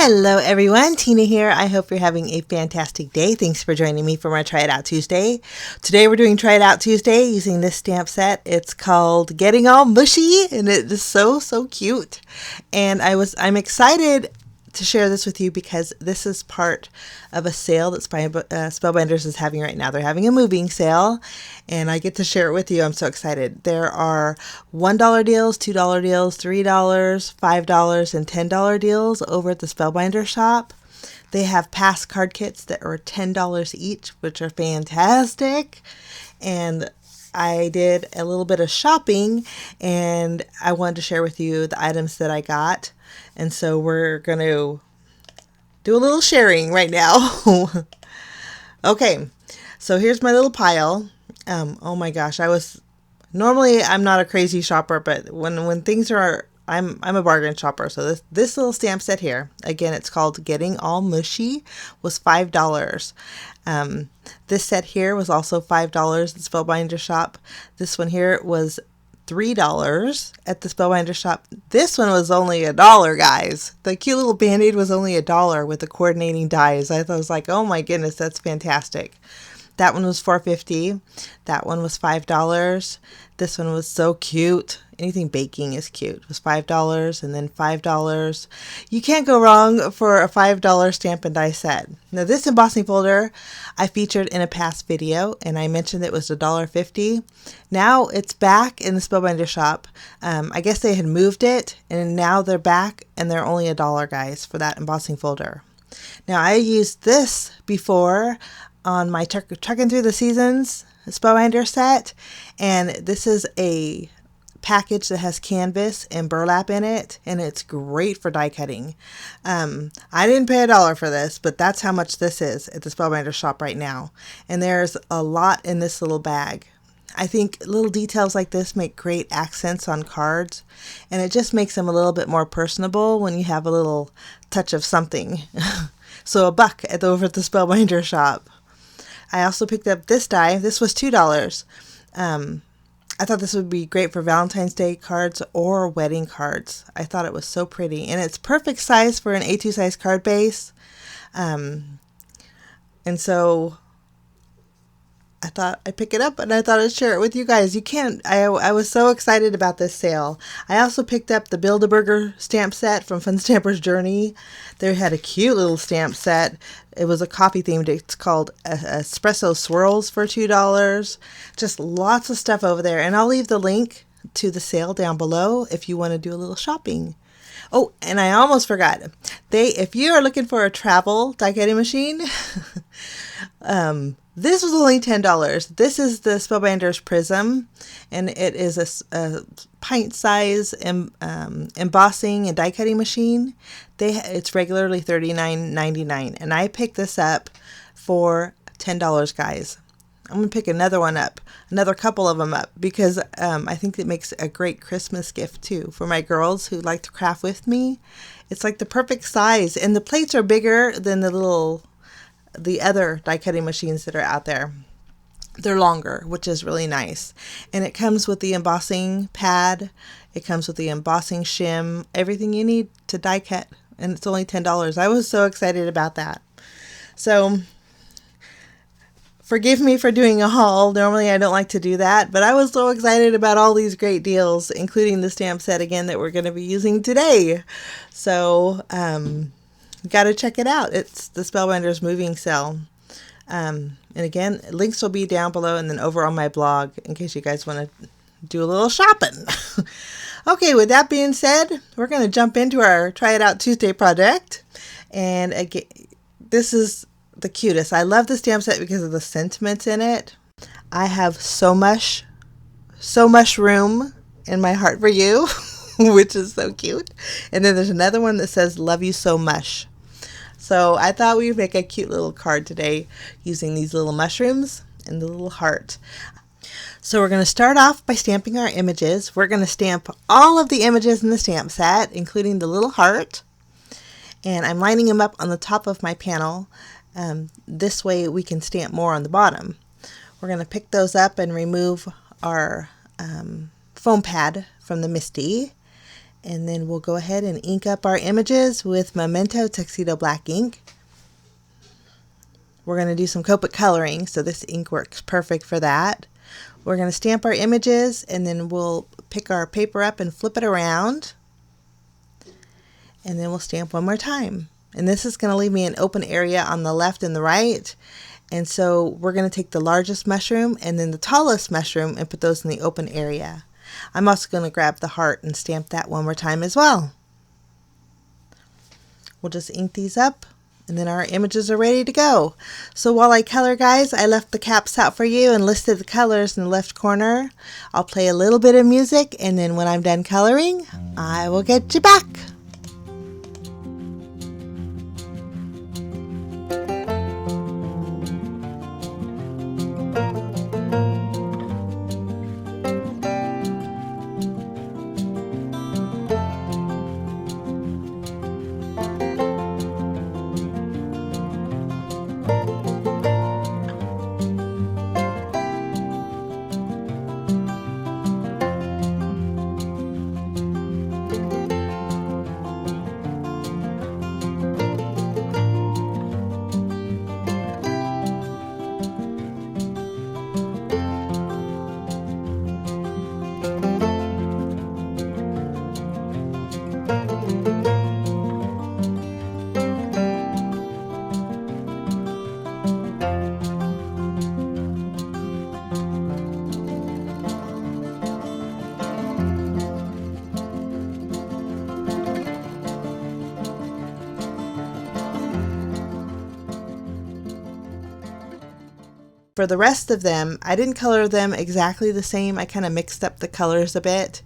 Hello everyone, Tina here. I hope you're having a fantastic day. Thanks for joining me for my Try It Out Tuesday. Today we're doing Try It Out Tuesday using this stamp set. It's called Getting All Mushy and it is so cute. And I'm excited to share this with you because this is part of a sale that Spellbinders is having right now. They're having a moving sale and I get to share it with you. I'm so excited. There are $1 deals, $2 deals, $3, $5, and $10 deals over at the Spellbinder Shop. They have past card kits that are $10 each, which are fantastic. And I did a little bit of shopping and I wanted to share with you the items that I got. And so we're going to do a little sharing right now. Okay, so here's my little pile. Oh my gosh, normally I'm not a crazy shopper, but when things are, I'm a bargain shopper. So this little stamp set here, again, it's called Getting All Mushy, was $5. This set here was also $5 at the Spellbinder Shop. This one here was $3 at the Spellbinder Shop. This one was only $1, guys. The cute little band-aid was only $1 with the coordinating dies. I was like, oh my goodness, that's fantastic. That one was $4.50. That one was $5. This one was so cute. Anything baking is cute. It was $5 and then $5. You can't go wrong for a $5 stamp and die set. Now this embossing folder I featured in a past video and I mentioned it was $1.50. Now it's back in the Spellbinder Shop. I guess they had moved it and now they're back and they're only $1, guys, for that embossing folder. Now I used this before on my Trucking Through the Seasons Spellbinder set, and this is a package that has canvas and burlap in it, and it's great for die cutting. I didn't pay $1 for this, but that's how much this is at the Spellbinder Shop right now, and there's a lot in this little bag. I think little details like this make great accents on cards, and it just makes them a little bit more personable when you have a little touch of something. So $1 over at the Spellbinder Shop. I also picked up this die. This was $2. I thought this would be great for Valentine's Day cards or wedding cards. I thought it was so pretty. And it's perfect size for an A2 size card base. And so I thought I'd pick it up and I thought I'd share it with you guys. I was so excited about this sale. I also picked up the Build-A-Burger stamp set from Fun Stamper's Journey. They had a cute little stamp set. It was a coffee themed. It's called Espresso Swirls for $2. Just lots of stuff over there. And I'll leave the link to the sale down below if you want to do a little shopping. Oh, and I almost forgot. If you are looking for a travel die cutting machine, this was only $10. This is the Spellbinders Prism, and it is a pint size embossing and die cutting machine. It's regularly $39.99, and I picked this up for $10, guys. I'm going to pick another one up, another couple of them up, because I think it makes a great Christmas gift too for my girls who like to craft with me. It's like the perfect size, and the plates are bigger than the other die cutting machines that are out there. They're longer, which is really nice. And it comes with the embossing pad. It comes with the embossing shim, everything you need to die cut. And it's only $10. I was so excited about that. So forgive me for doing a haul. Normally I don't like to do that, but I was so excited about all these great deals, including the stamp set again that we're going to be using today. So, got to check it out. It's the Spellbinders moving sale. And again, links will be down below and then over on my blog in case you guys want to do a little shopping. Okay, with that being said, we're going to jump into our Try It Out Tuesday project. And again, this is the cutest. I love the stamp set because of the sentiments in it. I have so much room in my heart for you, which is so cute. And then there's another one that says, love you so much. So I thought we'd make a cute little card today using these little mushrooms and the little heart. So we're going to start off by stamping our images. We're going to stamp all of the images in the stamp set, including the little heart. And I'm lining them up on the top of my panel. This way we can stamp more on the bottom. We're going to pick those up and remove our foam pad from the MISTI. And then we'll go ahead and ink up our images with Memento Tuxedo Black ink. We're going to do some Copic coloring, so this ink works perfect for that. We're going to stamp our images, and then we'll pick our paper up and flip it around. And then we'll stamp one more time. And this is going to leave me an open area on the left and the right. And so we're going to take the largest mushroom and then the tallest mushroom and put those in the open area. I'm also going to grab the heart and stamp that one more time as well. We'll just ink these up, and then our images are ready to go. So while I color, guys, I left the caps out for you and listed the colors in the left corner. I'll play a little bit of music, and then when I'm done coloring, I will get you back. For the rest of them, I didn't color them exactly the same. I kind of mixed up the colors a bit.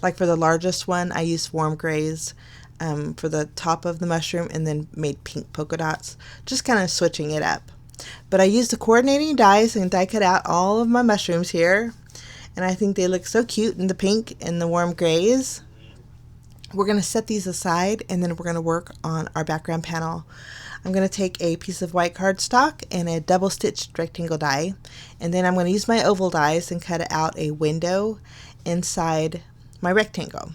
Like for the largest one, I used warm grays for the top of the mushroom and then made pink polka dots, just kind of switching it up. But I used the coordinating dies and die cut out all of my mushrooms here, and I think they look so cute in the pink and the warm grays. We're going to set these aside, and then we're going to work on our background panel. I'm going to take a piece of white cardstock and a double stitched rectangle die, and then I'm going to use my oval dies and cut out a window inside my rectangle.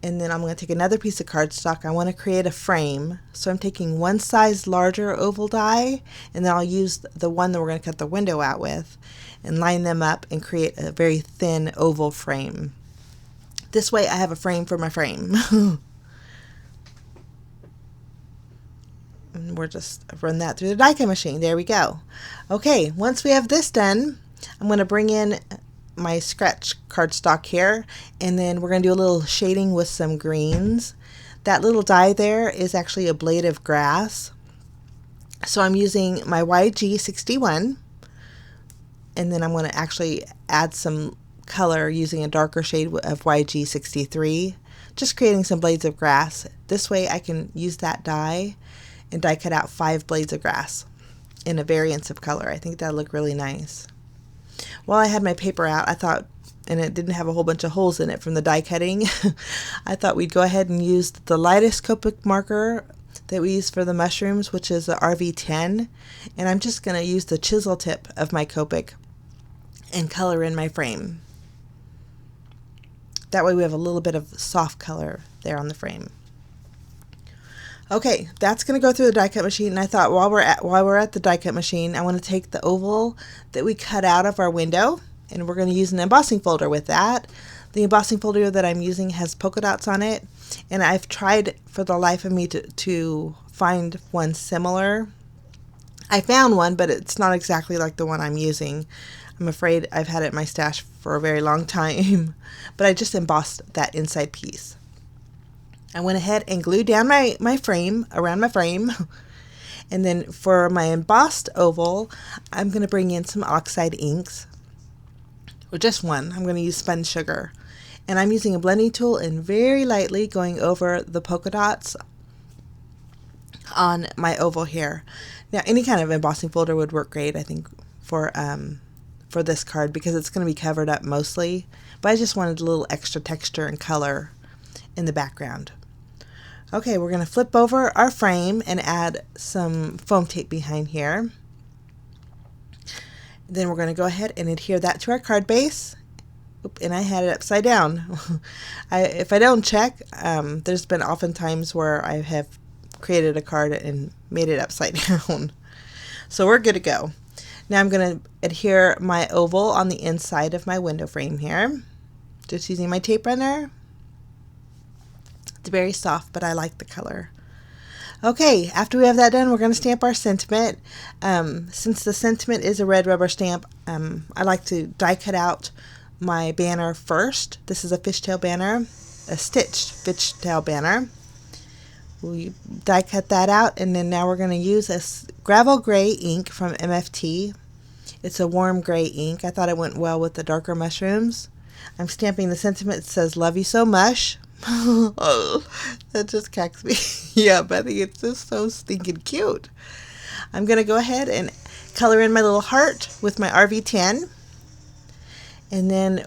And then I'm going to take another piece of cardstock. I want to create a frame, so I'm taking one size larger oval die, and then I'll use the one that we're going to cut the window out with and line them up and create a very thin oval frame. This way I have a frame for my frame. And we'll just run that through the die cut machine. There we go. Okay, once we have this done, I'm going to bring in my scratch cardstock here, and then we're going to do a little shading with some greens. That little die there is actually a blade of grass. So I'm using my YG61, and then I'm going to actually add some color using a darker shade of YG63, just creating some blades of grass. This way I can use that die and die cut out 5 blades of grass in a variance of color. I think that'll look really nice. While I had my paper out, I thought, and it didn't have a whole bunch of holes in it from the die cutting, I thought we'd go ahead and use the lightest Copic marker that we use for the mushrooms, which is the RV10, and I'm just going to use the chisel tip of my Copic and color in my frame. That way we have a little bit of soft color there on the frame. Okay, that's going to go through the die cut machine, and I thought while we're at the die cut machine, I want to take the oval that we cut out of our window, and we're going to use an embossing folder with that. The embossing folder that I'm using has polka dots on it, and I've tried for the life of me to find one similar. I found one, but it's not exactly like the one I'm using. I'm afraid I've had it in my stash for a very long time, but I just embossed that inside piece. I went ahead and glued down my frame, around my frame, and then for my embossed oval, I'm going to bring in some oxide inks, or just one. I'm going to use spun sugar, and I'm using a blending tool and very lightly going over the polka dots on my oval here. Now, any kind of embossing folder would work great, I think, for this card, because it's going to be covered up mostly, but I just wanted a little extra texture and color in the background. Okay, we're going to flip over our frame and add some foam tape behind here. Then we're going to go ahead and adhere that to our card base, Oop, and I had it upside down. If I don't check, there's been often times where I have created a card and made it upside down. So we're good to go. Now I'm going to adhere my oval on the inside of my window frame here. Just using my tape runner. It's very soft, but I like the color. Okay, after we have that done, we're going to stamp our sentiment. Since the sentiment is a red rubber stamp, I like to die cut out my banner first. This is a fishtail banner, a stitched fishtail banner. We die cut that out, and then now we're going to use a gravel gray ink from MFT. It's a warm gray ink. I thought it went well with the darker mushrooms. I'm stamping the sentiment. It says, "Love you so much." Oh, that just cracks me up. I think it's just so stinking cute. I'm going to go ahead and color in my little heart with my RV10. And then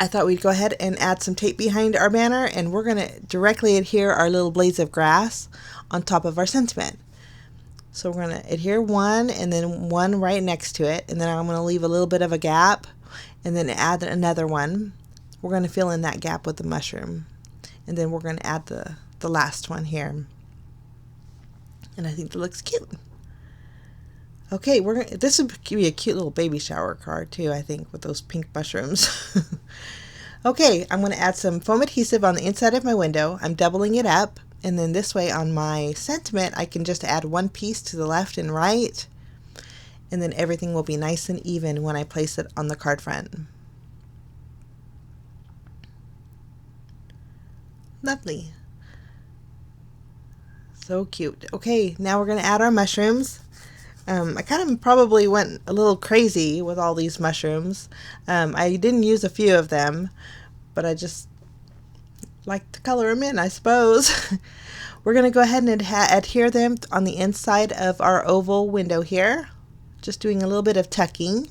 I thought we'd go ahead and add some tape behind our banner, and we're going to directly adhere our little blades of grass on top of our sentiment. So we're going to adhere one and then one right next to it, and then I'm going to leave a little bit of a gap and then add another one. We're going to fill in that gap with the mushroom, and then we're going to add the last one here. And I think that looks cute. Okay, this would be a cute little baby shower card too, I think, with those pink mushrooms. Okay, I'm going to add some foam adhesive on the inside of my window. I'm doubling it up, and then this way on my sentiment I can just add one piece to the left and right, and then everything will be nice and even when I place it on the card front. Lovely. So cute. Okay, now we're going to add our mushrooms. I kind of probably went a little crazy with all these mushrooms. I didn't use a few of them, but I just like to color them in, I suppose. We're going to go ahead and adhere them on the inside of our oval window here. Just doing a little bit of tucking.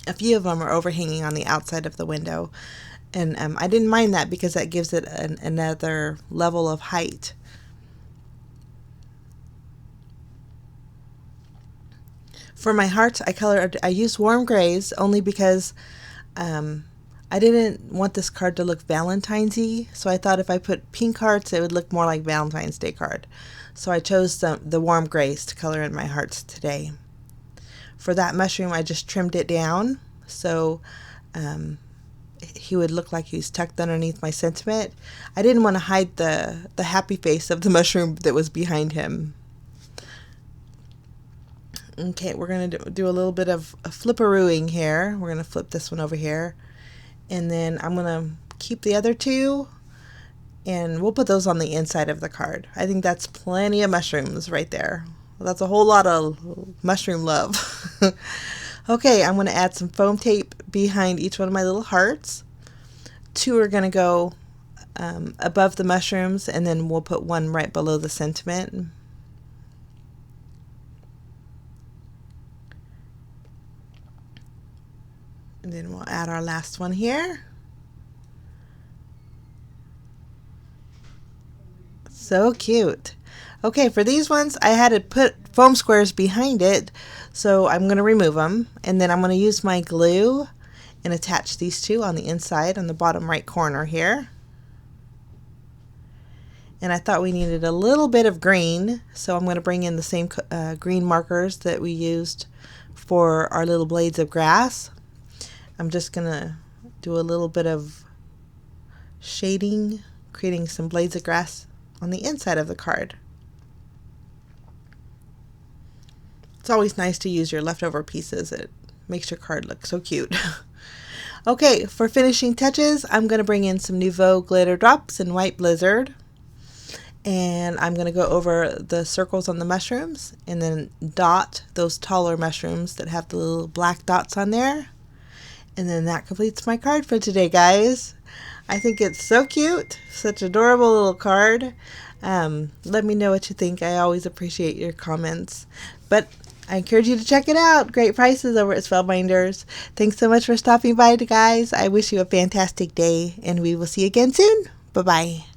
A few of them are overhanging on the outside of the window, and I didn't mind that because that gives it another level of height. For my hearts, I used warm grays only because I didn't want this card to look Valentine's-y, so I thought if I put pink hearts it would look more like Valentine's Day card. So I chose the warm grays to color in my hearts today. For that mushroom, I just trimmed it down so he would look like he's tucked underneath my sentiment. I didn't want to hide the happy face of the mushroom that was behind him. Okay, we're going to do a little bit of a flipperooing here. We're going to flip this one over here, and then I'm going to keep the other two, and we'll put those on the inside of the card. I think that's plenty of mushrooms right there. That's a whole lot of mushroom love. Okay, I'm going to add some foam tape behind each one of my little hearts. Two are going to go above the mushrooms, and then we'll put one right below the sentiment. And then we'll add our last one here. So cute. Okay, for these ones, I had to put foam squares behind it, so I'm going to remove them, and then I'm going to use my glue and attach these two on the inside on the bottom right corner here. And I thought we needed a little bit of green, so I'm going to bring in the same green markers that we used for our little blades of grass. I'm just going to do a little bit of shading, creating some blades of grass on the inside of the card. It's always nice to use your leftover pieces. It makes your card look so cute. Okay, for finishing touches, I'm going to bring in some Nouveau glitter drops in White Blizzard. And I'm going to go over the circles on the mushrooms and then dot those taller mushrooms that have the little black dots on there. And then that completes my card for today, guys. I think it's so cute. Such adorable little card. Let me know what you think. I always appreciate your comments. But I encourage you to check it out. Great prices over at Spellbinders. Thanks so much for stopping by, guys. I wish you a fantastic day, and we will see you again soon. Bye-bye.